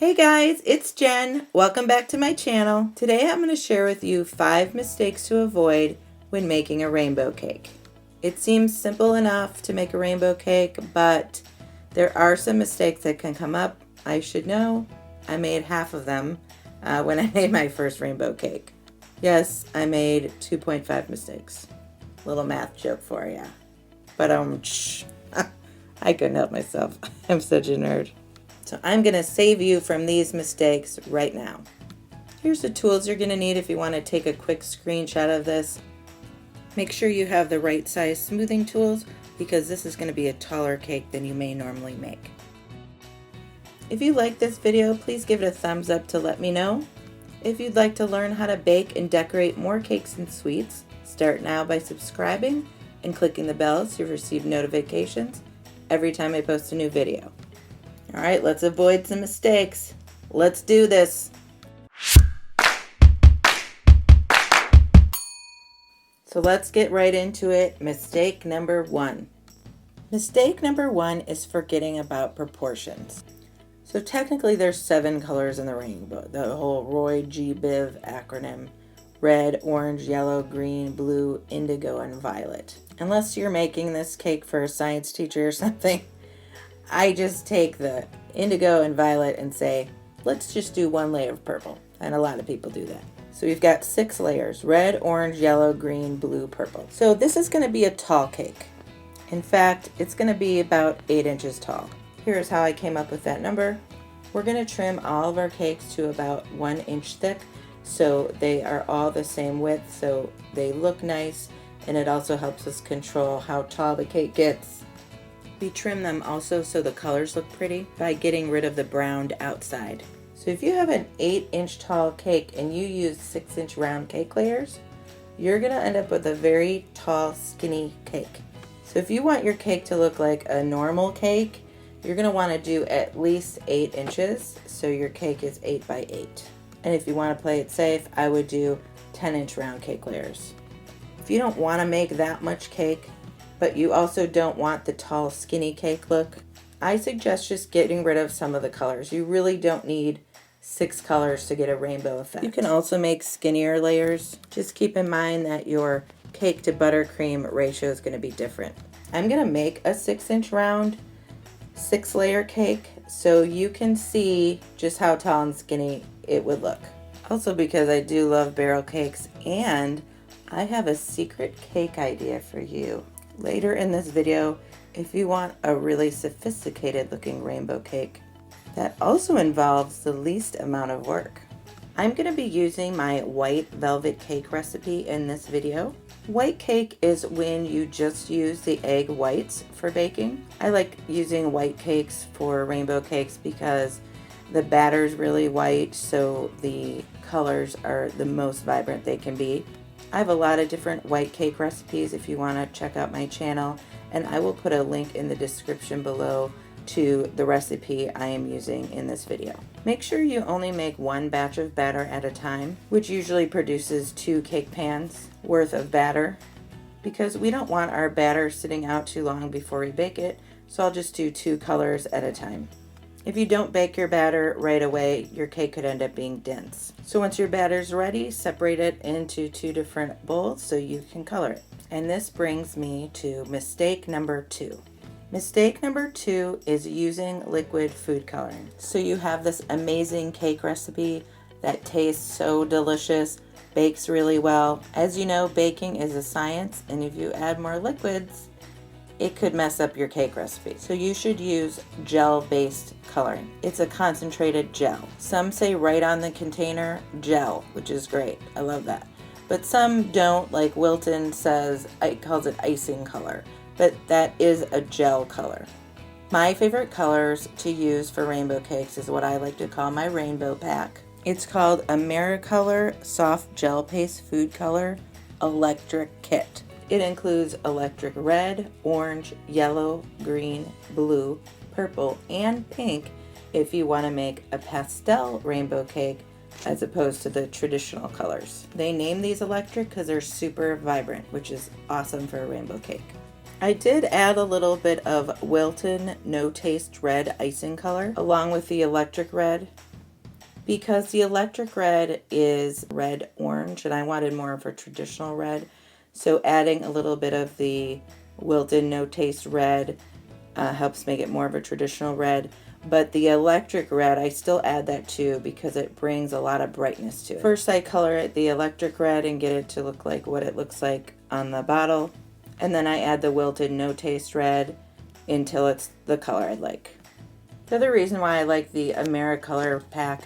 Hey guys, it's Jen. Welcome back to my channel. Today I'm going to share with you 5 mistakes to avoid when making a rainbow cake. It seems simple enough to make a rainbow cake, but there are some mistakes that can come up. I should know. I made half of them when I made my first rainbow cake. Yes, I made 2.5 mistakes. Little math joke for you. But I couldn't help myself. I'm such a nerd. So I'm going to save you from these mistakes right now. Here's the tools you're going to need if you want to take a quick screenshot of this. Make sure you have the right size smoothing tools because this is going to be a taller cake than you may normally make. If you like this video, please give it a thumbs up to let me know. If you'd like to learn how to bake and decorate more cakes and sweets, start now by subscribing and clicking the bell so you receive notifications every time I post a new video. All right, let's avoid some mistakes. Let's do this. So let's get right into it. Mistake number 1. Mistake number 1 is forgetting about proportions. So technically there's 7 colors in the rainbow, the whole Roy G. Biv acronym. Red, orange, yellow, green, blue, indigo, and violet. Unless you're making this cake for a science teacher or something, I just take the indigo and violet and say, let's just do 1 layer of purple. And a lot of people do that. So we've got 6 layers, red, orange, yellow, green, blue, purple. So this is going to be a tall cake. In fact, it's going to be about 8 inches tall. Here's how I came up with that number. We're going to trim all of our cakes to about 1 inch thick so they are all the same width so they look nice, and it also helps us control how tall the cake gets. We trim them also so the colors look pretty by getting rid of the browned outside. So if you have an 8-inch tall cake and you use 6-inch round cake layers, you're going to end up with a very tall, skinny cake. So if you want your cake to look like a normal cake, you're going to want to do at least 8 inches so your cake is 8 by 8. And if you want to play it safe, I would do 10-inch round cake layers. If you don't want to make that much cake, but you also don't want the tall, skinny cake look, I suggest just getting rid of some of the colors. You really don't need 6 colors to get a rainbow effect. You can also make skinnier layers. Just keep in mind that your cake to buttercream ratio is going to be different. I'm going to make a 6-inch round 6-layer cake so you can see just how tall and skinny it would look. Also because I do love barrel cakes, and I have a secret cake idea for you later in this video if you want a really sophisticated looking rainbow cake that also involves the least amount of work. I'm going to be using my white velvet cake recipe in this video. White cake is when you just use the egg whites for baking. I like using white cakes for rainbow cakes because the batter is really white, so the colors are the most vibrant they can be. I have a lot of different white cake recipes if you want to check out my channel, and I will put a link in the description below to the recipe I am using in this video. Make sure you only make 1 batch of batter at a time, which usually produces 2 cake pans worth of batter, because we don't want our batter sitting out too long before we bake it, so I'll just do 2 colors at a time. If you don't bake your batter right away, your cake could end up being dense. So once your batter's ready, separate it into 2 different bowls so you can color it. And this brings me to mistake number 2. Mistake number 2 is using liquid food coloring. So you have this amazing cake recipe that tastes so delicious, bakes really well. As you know, baking is a science, and if you add more liquids, it could mess up your cake recipe. So you should use gel-based coloring. It's a concentrated gel. Some say right on the container, gel, which is great. I love that. But some don't, like Wilton says, it calls it icing color, but that is a gel color. My favorite colors to use for rainbow cakes is what I like to call my rainbow pack. It's called Americolor Soft Gel Paste Food Color Electric Kit. It includes electric red, orange, yellow, green, blue, purple, and pink if you want to make a pastel rainbow cake as opposed to the traditional colors. They name these electric because they're super vibrant, which is awesome for a rainbow cake. I did add a little bit of Wilton No Taste Red icing color along with the electric red. because the electric red is red orange and I wanted more of a traditional red. So adding a little bit of the Wilton No Taste red helps make it more of a traditional red. But the electric red, I still add that too because it brings a lot of brightness to it. First I color it the electric red and get it to look like what it looks like on the bottle. And then I add the Wilton No Taste red until it's the color I like. The other reason why I like the AmeriColor pack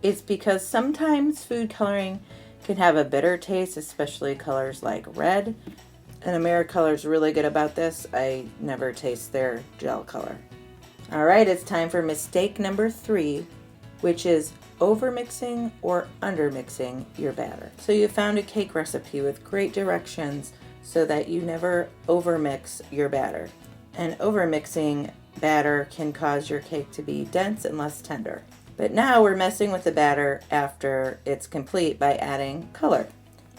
is because sometimes food coloring can have a bitter taste, especially colors like red. And AmeriColor is really good about this. I never taste their gel color. All right, it's time for mistake number 3, which is overmixing or undermixing your batter. So you found a cake recipe with great directions so that you never overmix your batter. And overmixing batter can cause your cake to be dense and less tender. But now we're messing with the batter after it's complete by adding color.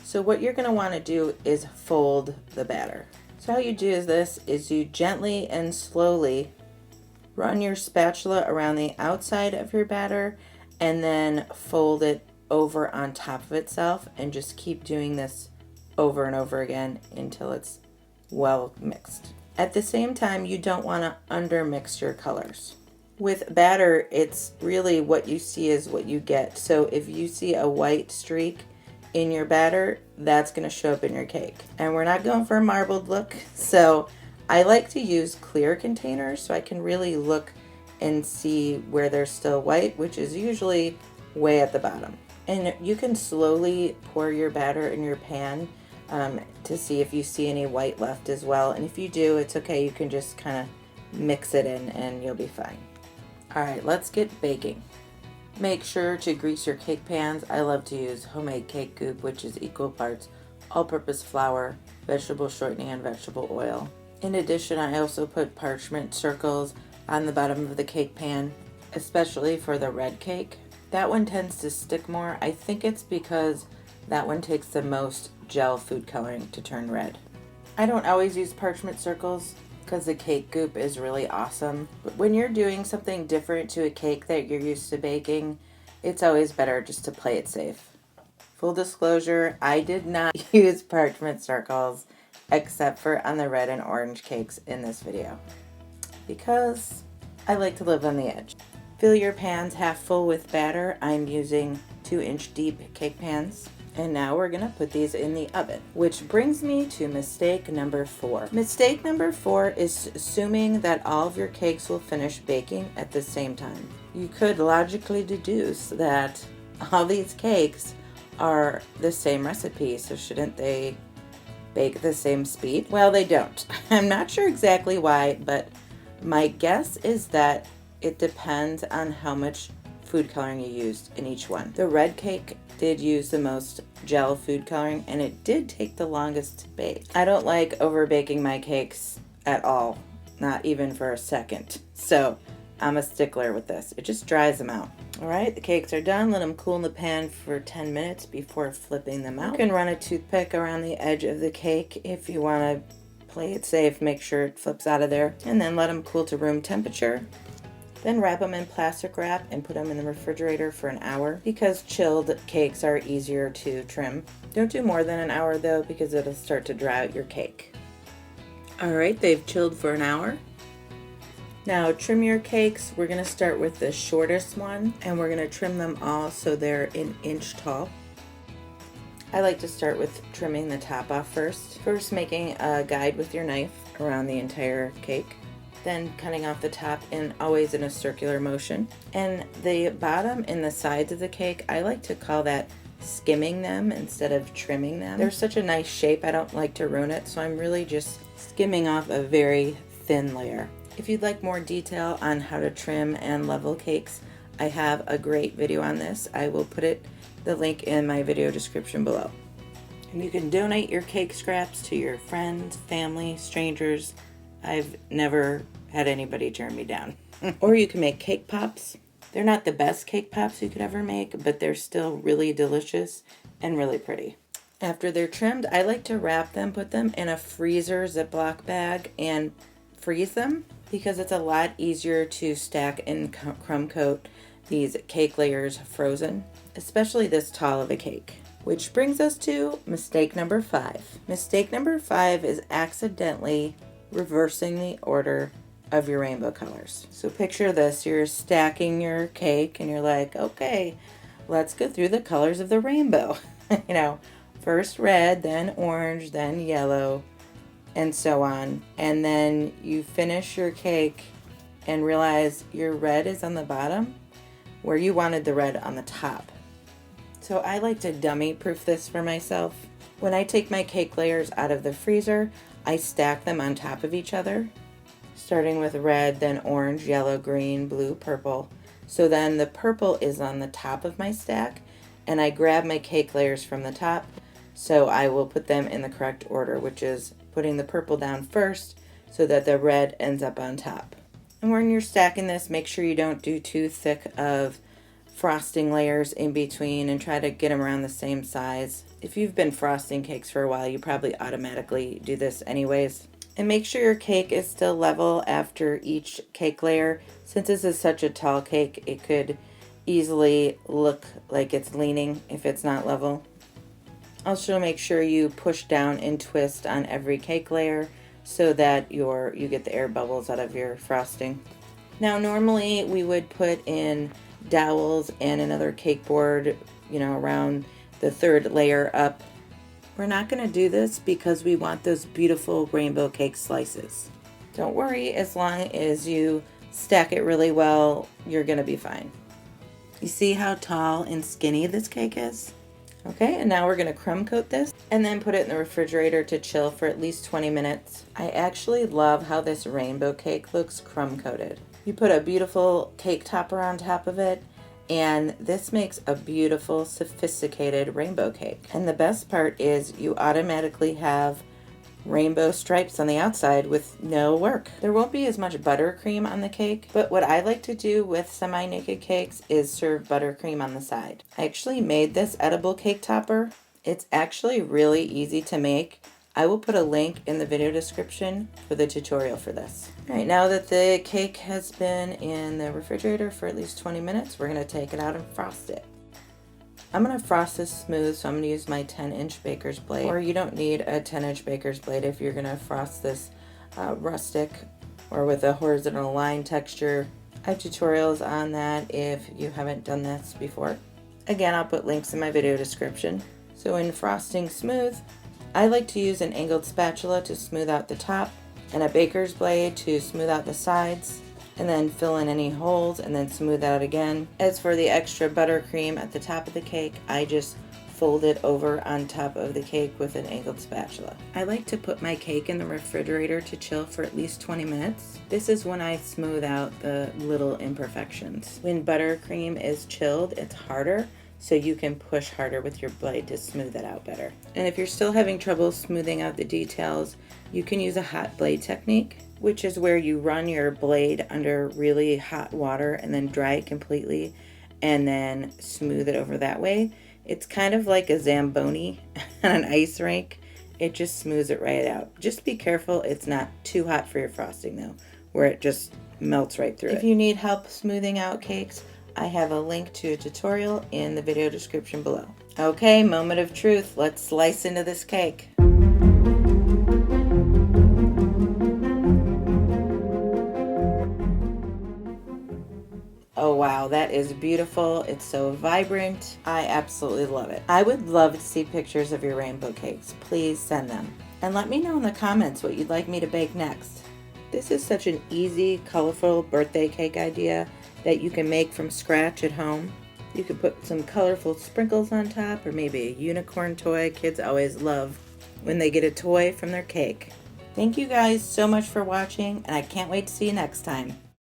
So what you're going to want to do is fold the batter. So how you do this is you gently and slowly run your spatula around the outside of your batter and then fold it over on top of itself, and just keep doing this over and over again until it's well mixed. At the same time, you don't want to undermix your colors. With batter, it's really what you see is what you get. So if you see a white streak in your batter, that's going to show up in your cake. And we're not going for a marbled look, so I like to use clear containers so I can really look and see where they're still white, which is usually way at the bottom. And you can slowly pour your batter in your pan to see if you see any white left as well. And if you do, it's okay. You can just kind of mix it in and you'll be fine. All right, let's get baking. Make sure to grease your cake pans. I love to use homemade cake goop, which is equal parts all-purpose flour, vegetable shortening, and vegetable oil. In addition, I also put parchment circles on the bottom of the cake pan, especially for the red cake. That one tends to stick more. I think it's because that one takes the most gel food coloring to turn red. I don't always use parchment circles because the cake goop is really awesome. But when you're doing something different to a cake that you're used to baking, it's always better just to play it safe. Full disclosure, I did not use parchment circles except for on the red and orange cakes in this video, because I like to live on the edge. Fill your pans half full with batter. I'm using 2-inch deep cake pans. And now we're gonna put these in the oven, which brings me to mistake number 4. Mistake number 4 is assuming that all of your cakes will finish baking at the same time. You could logically deduce that all these cakes are the same recipe, so shouldn't they bake at the same speed? Well, they don't. I'm not sure exactly why, but my guess is that it depends on how much food coloring you used in each one. The red cake did use the most gel food coloring, and it did take the longest to bake. I don't like over baking my cakes at all, not even for a second. So I'm a stickler with this. It just dries them out. All right, the cakes are done. Let them cool in the pan for 10 minutes before flipping them out. You can run a toothpick around the edge of the cake if you want to play it safe. Make sure it flips out of there, and then let them cool to room temperature. Then wrap them in plastic wrap and put them in the refrigerator for an hour, because chilled cakes are easier to trim. Don't do more than an hour though, because it'll start to dry out your cake. All right, they've chilled for an hour. Now trim your cakes. We're gonna start with the shortest one, and we're gonna trim them all so they're an inch tall. I like to start with trimming the top off first. First, making a guide with your knife around the entire cake. Then cutting off the top, and always in a circular motion. And the bottom and the sides of the cake, I like to call that skimming them instead of trimming them. They're such a nice shape, I don't like to ruin it, so I'm really just skimming off a very thin layer. If you'd like more detail on how to trim and level cakes, I have a great video on this. I will put the link in my video description below. And you can donate your cake scraps to your friends, family, strangers. I've never had anybody turn me down. Or you can make cake pops. They're not the best cake pops you could ever make, but they're still really delicious and really pretty. After they're trimmed, I like to wrap them, put them in a freezer Ziploc bag, and freeze them, because it's a lot easier to stack and crumb coat these cake layers frozen, especially this tall of a cake. Which brings us to mistake number 5. Mistake number 5 is accidentally reversing the order of your rainbow colors. So picture this, you're stacking your cake and you're like, okay, let's go through the colors of the rainbow. First red, then orange, then yellow, and so on. And then you finish your cake and realize your red is on the bottom where you wanted the red on the top. So I like to dummy proof this for myself. When I take my cake layers out of the freezer, I stack them on top of each other, starting with red, then orange, yellow, green, blue, purple. So then the purple is on the top of my stack, and I grab my cake layers from the top, so I will put them in the correct order, which is putting the purple down first so that the red ends up on top. And when you're stacking this, make sure you don't do too thick of frosting layers in between and try to get them around the same size. If you've been frosting cakes for a while, you probably automatically do this anyways. And make sure your cake is still level after each cake layer. Since this is such a tall cake, it could easily look like it's leaning if it's not level. Also make sure you push down and twist on every cake layer so that you get the air bubbles out of your frosting. Now normally we would put in dowels and another cake board, around the third layer up. We're not going to do this because we want those beautiful rainbow cake slices. Don't worry, as long as you stack it really well, you're going to be fine. You see how tall and skinny this cake is? Okay, and now we're going to crumb coat this and then put it in the refrigerator to chill for at least 20 minutes. I actually love how this rainbow cake looks crumb coated. You put a beautiful cake topper on top of it, and this makes a beautiful, sophisticated rainbow cake. And the best part is you automatically have rainbow stripes on the outside with no work. There won't be as much buttercream on the cake, but what I like to do with semi-naked cakes is serve buttercream on the side. I actually made this edible cake topper. It's actually really easy to make. I will put a link in the video description for the tutorial for this. All right, now that the cake has been in the refrigerator for at least 20 minutes, we're gonna take it out and frost it. I'm gonna frost this smooth, so I'm gonna use my 10-inch baker's blade, or you don't need a 10-inch baker's blade if you're gonna frost this rustic or with a horizontal line texture. I have tutorials on that if you haven't done this before. Again, I'll put links in my video description. So in frosting smooth, I like to use an angled spatula to smooth out the top and a baker's blade to smooth out the sides, and then fill in any holes and then smooth out again. As for the extra buttercream at the top of the cake, I just fold it over on top of the cake with an angled spatula. I like to put my cake in the refrigerator to chill for at least 20 minutes. This is when I smooth out the little imperfections. When buttercream is chilled, it's harder, so you can push harder with your blade to smooth it out better. And if you're still having trouble smoothing out the details, you can use a hot blade technique, which is where you run your blade under really hot water and then dry it completely and then smooth it over that way. It's kind of like a Zamboni on an ice rink. It just smooths it right out. Just be careful it's not too hot for your frosting though, where it just melts right through it. If you need help smoothing out cakes, I have a link to a tutorial in the video description below. Okay, moment of truth. Let's slice into this cake. Oh wow, that is beautiful. It's so vibrant. I absolutely love it. I would love to see pictures of your rainbow cakes. Please send them. And let me know in the comments what you'd like me to bake next. This is such an easy, colorful birthday cake idea that you can make from scratch at home. You could put some colorful sprinkles on top, or maybe a unicorn toy. Kids always love when they get a toy from their cake. Thank you guys so much for watching, and I can't wait to see you next time.